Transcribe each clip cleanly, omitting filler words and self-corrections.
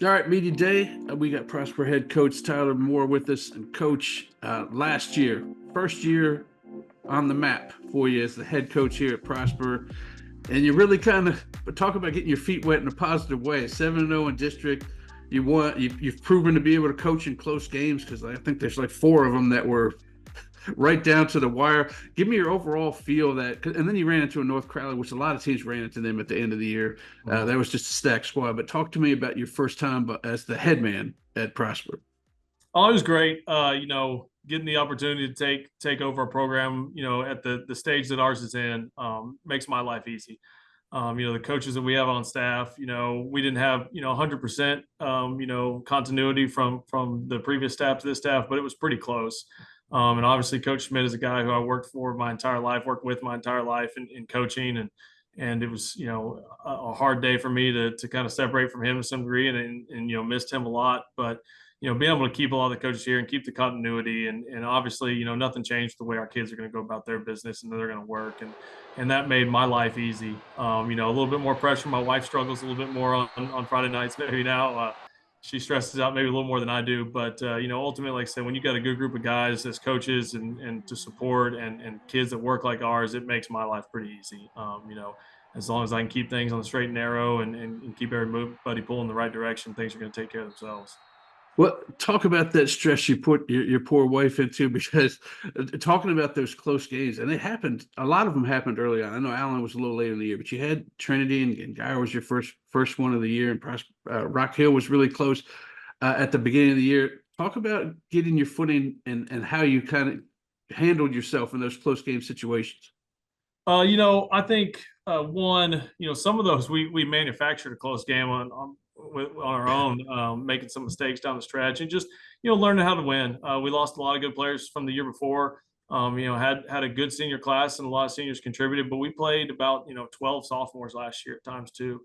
All right, media day. We got Prosper head coach Tyler Moore with us. And coach, last year, first year on the map for you as the head coach here at Prosper. And you really kind of talk about getting your feet wet in a positive way. 7-0 in district. You've proven to be able to coach in close games because I think there's like four of them that were right down to the wire. Give me your overall feel that, and then you ran into a North Crowley, which a lot of teams ran into them at the end of the year. That was just a stacked squad. But talk to me about your first time as the head man at Prosper. Oh, it was great. Getting the opportunity to take over a program, at the stage that ours is in, makes my life easy. The coaches that we have on staff, we didn't have 100% continuity from the previous staff to this staff, but it was pretty close. And obviously, Coach Schmidt is a guy who I worked for my entire life, worked with my entire life in coaching, and it was a hard day for me to kind of separate from him to some degree, and missed him a lot, but being able to keep a lot of the coaches here and keep the continuity and obviously, nothing changed the way our kids are going to go about their business and they're going to work. And that made my life easy. A little bit more pressure. My wife struggles a little bit more on Friday nights maybe now. She stresses out maybe a little more than I do. But, ultimately, like I said, when you got a good group of guys as coaches and to support and kids that work like ours, it makes my life pretty easy. As long as I can keep things on the straight and narrow and keep everybody pulling the right direction, things are going to take care of themselves. Well, talk about that stress you put your poor wife into because talking about those close games, and it happened. A lot of them happened early on. I know Allen was a little later in the year, but you had Trinity and Guy was your first one of the year, and Rock Hill was really close at the beginning of the year. Talk about getting your footing and how you kind of handled yourself in those close game situations. I think one, some of those we manufactured a close game on our own, making some mistakes down the stretch and just learning how to win. We lost a lot of good players from the year before. Had a good senior class and a lot of seniors contributed, but we played about 12 sophomores last year at times too.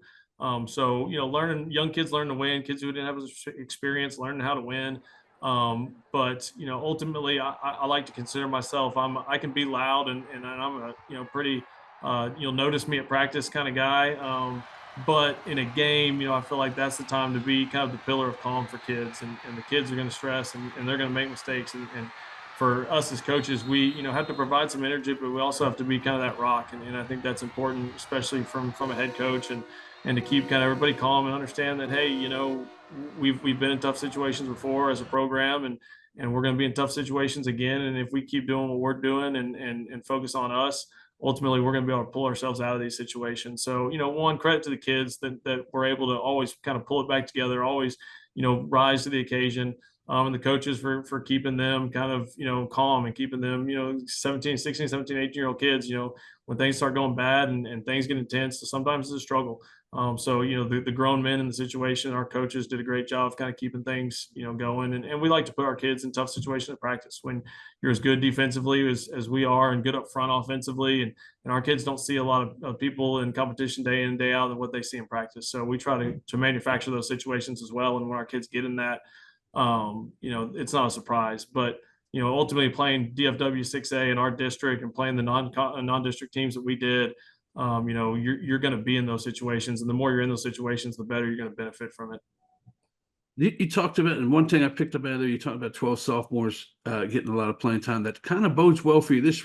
So learning young kids learn to win, kids who didn't have experience learning how to win. But ultimately, I like to consider myself. I can be loud and I'm a pretty you'll notice me at practice kind of guy. But in a game, I feel like that's the time to be kind of the pillar of calm for kids, and the kids are going to stress and they're going to make mistakes. And for us as coaches, we have to provide some energy, but we also have to be kind of that rock. And I think that's important, especially from a head coach and to keep kind of everybody calm and understand that, hey, we've been in tough situations before as a program, and we're going to be in tough situations again. And if we keep doing what we're doing and focus on us, ultimately we're going to be able to pull ourselves out of these situations. So, one, credit to the kids that we're able to always kind of pull it back together, always, rise to the occasion. And the coaches for keeping them kind of, calm and keeping them, 17, 16, 17, 18-year-old kids, when things start going bad and things get intense, so sometimes it's a struggle. So, the grown men in the situation, our coaches did a great job of kind of keeping things, going. And we like to put our kids in tough situations at practice when you're as good defensively as we are and good up front offensively. And our kids don't see a lot of people in competition day in and day out than what they see in practice. So we try to manufacture those situations as well. And when our kids get in that, it's not a surprise. But ultimately playing DFW 6A in our district and playing the non-district teams that we did, you're going to be in those situations, and the more you're in those situations, the better you're going to benefit from it. You talked about, and one thing I picked up out of there, you talked about 12 sophomores getting a lot of playing time. That kind of bodes well for you this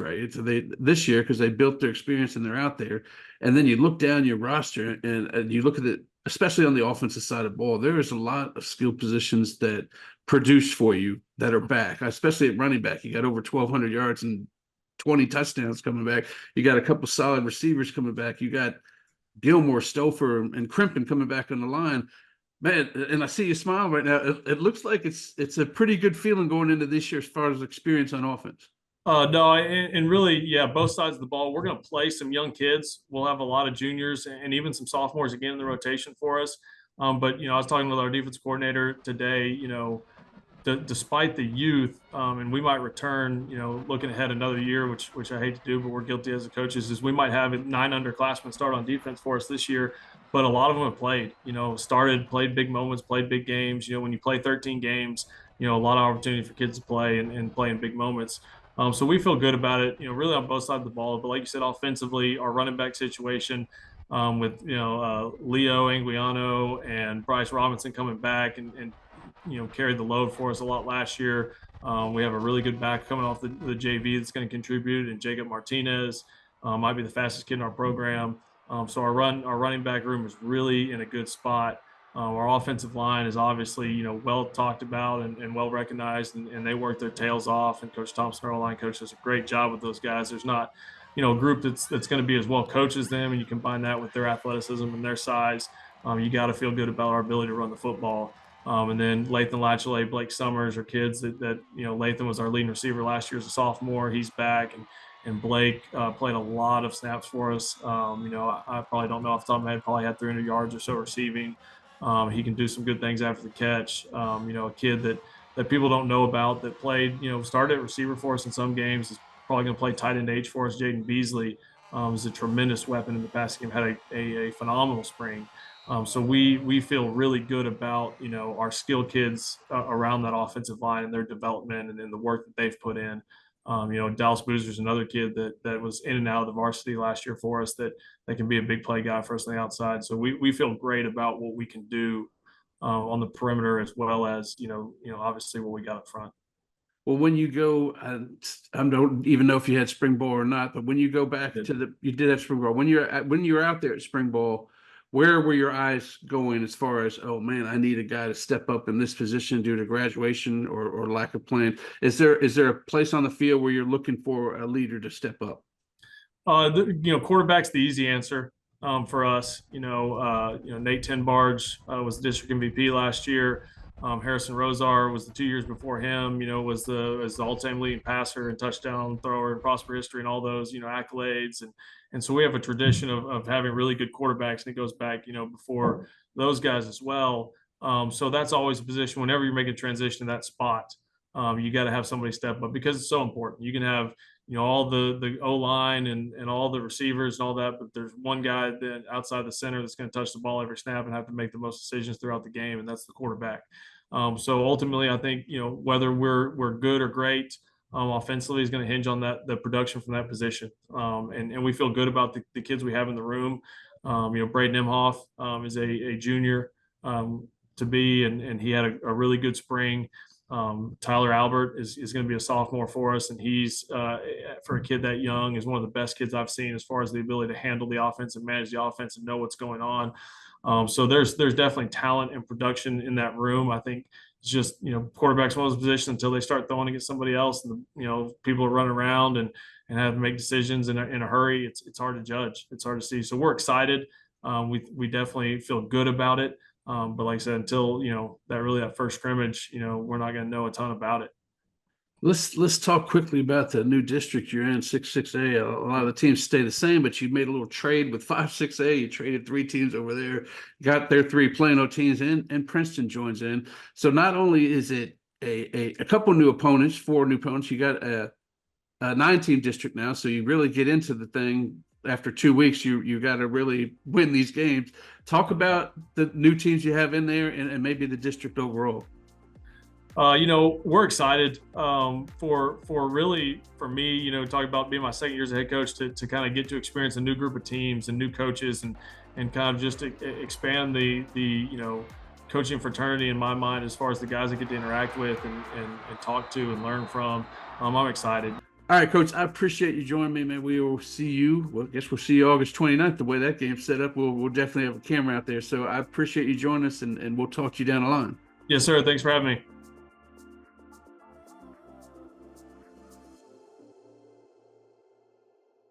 year because they built their experience and they're out there. And then you look down your roster and you look at it, especially on the offensive side of the ball, there is a lot of skill positions that produce for you that are back, especially at running back. You got over 1,200 yards and 20 touchdowns coming back. You got a couple solid receivers coming back. You got Gilmore, Stouffer, and Crimpin coming back on the line. Man, and I see you smile right now. It looks like it's a pretty good feeling going into this year as far as experience on offense. No, and really, yeah, both sides of the ball. We're going to play some young kids. We'll have a lot of juniors and even some sophomores again in the rotation for us. But I was talking with our defense coordinator today. Despite the youth, and we might return, looking ahead another year, which I hate to do, but we're guilty as the coaches, is we might have 9 underclassmen start on defense for us this year, but a lot of them have played, played big moments, played big games. When you play 13 games, a lot of opportunity for kids to play and play in big moments. So we feel good about it, really on both sides of the ball. But like you said, offensively, our running back situation, with Leo Anguiano and Bryce Robinson coming back and carried the load for us a lot last year. We have a really good back coming off the JV that's going to contribute, and Jacob Martinez might be the fastest kid in our program. So our running back room is really in a good spot. Our offensive line is obviously well talked about and well recognized, and they work their tails off. And Coach Thompson, our line coach, does a great job with those guys. There's not a group that's going to be as well coached as them, and you combine that with their athleticism and their size. You got to feel good about our ability to run the football. And then Lathan Latchley, Blake Summers are kids that Lathan was our leading receiver last year as a sophomore. He's back, and Blake played a lot of snaps for us. I probably don't know off the top of my head, probably had 300 yards or so receiving. He can do some good things after the catch. A kid that people don't know about that played, started at receiver for us in some games, is probably going to play tight end H for us. Jaden Beasley is a tremendous weapon in the passing game, had a phenomenal spring. So we feel really good about our skilled kids around that offensive line and their development and the work that they've put in. Dallas Boozer's another kid that was in and out of the varsity last year for us that can be a big play guy for us on the outside. So we feel great about what we can do on the perimeter, as well as obviously what we got up front. Well, when you go, I don't even know if you had spring ball or not, but when you go back you did have spring ball. When you're out there at spring ball, where were your eyes going as far as, oh man, I need a guy to step up in this position due to graduation or lack of plan? Is there a place on the field where you're looking for a leader to step up? Quarterback's the easy answer for us. Nate Tenbarge was the district MVP last year. Harrison Rosar was the 2 years before him, was the all-time leading passer and touchdown thrower in Prosper history and all those, accolades. And so we have a tradition of having really good quarterbacks, and it goes back, before those guys as well. So that's always a position whenever you're making a transition to that spot. You got to have somebody step up because it's so important. You can have, all the O-line and all the receivers and all that, but there's one guy that outside the center that's going to touch the ball every snap and have to make the most decisions throughout the game, and that's the quarterback. So ultimately, I think whether we're good or great offensively is going to hinge on the production from that position. And we feel good about the kids we have in the room. Braden Imhoff is a junior to be, and he had a really good spring. Tyler Albert is going to be a sophomore for us, and he's for a kid that young is one of the best kids I've seen as far as the ability to handle the offense and manage the offense and know what's going on. So there's definitely talent and production in that room. I think it's just quarterback's one of those positions until they start throwing against somebody else, and people are running around and have to make decisions in a hurry. It's hard to judge. It's hard to see. So we're excited. We definitely feel good about it. But like I said, until that first scrimmage, we're not going to know a ton about it. Let's talk quickly about the new district you're in, 6-6A. A lot of the teams stay the same, but you made a little trade with 5-6A. You traded 3 teams over there, got their 3 Plano teams in, and Princeton joins in. So not only is it a couple new opponents, 4 new opponents, you got a 9-team district now. So you really get into the thing. After 2 weeks, you got to really win these games. Talk about the new teams you have in there and maybe the district overall. We're excited for me, talking about being my second year as a head coach to kind of get to experience a new group of teams and new coaches and kind of just expand the coaching fraternity in my mind as far as the guys I get to interact with and talk to and learn from. I'm excited. All right, Coach, I appreciate you joining me, man. We will see you. Well, I guess we'll see you August 29th. The way that game's set up, we'll definitely have a camera out there. So I appreciate you joining us, and we'll talk to you down the line. Yes, sir. Thanks for having me.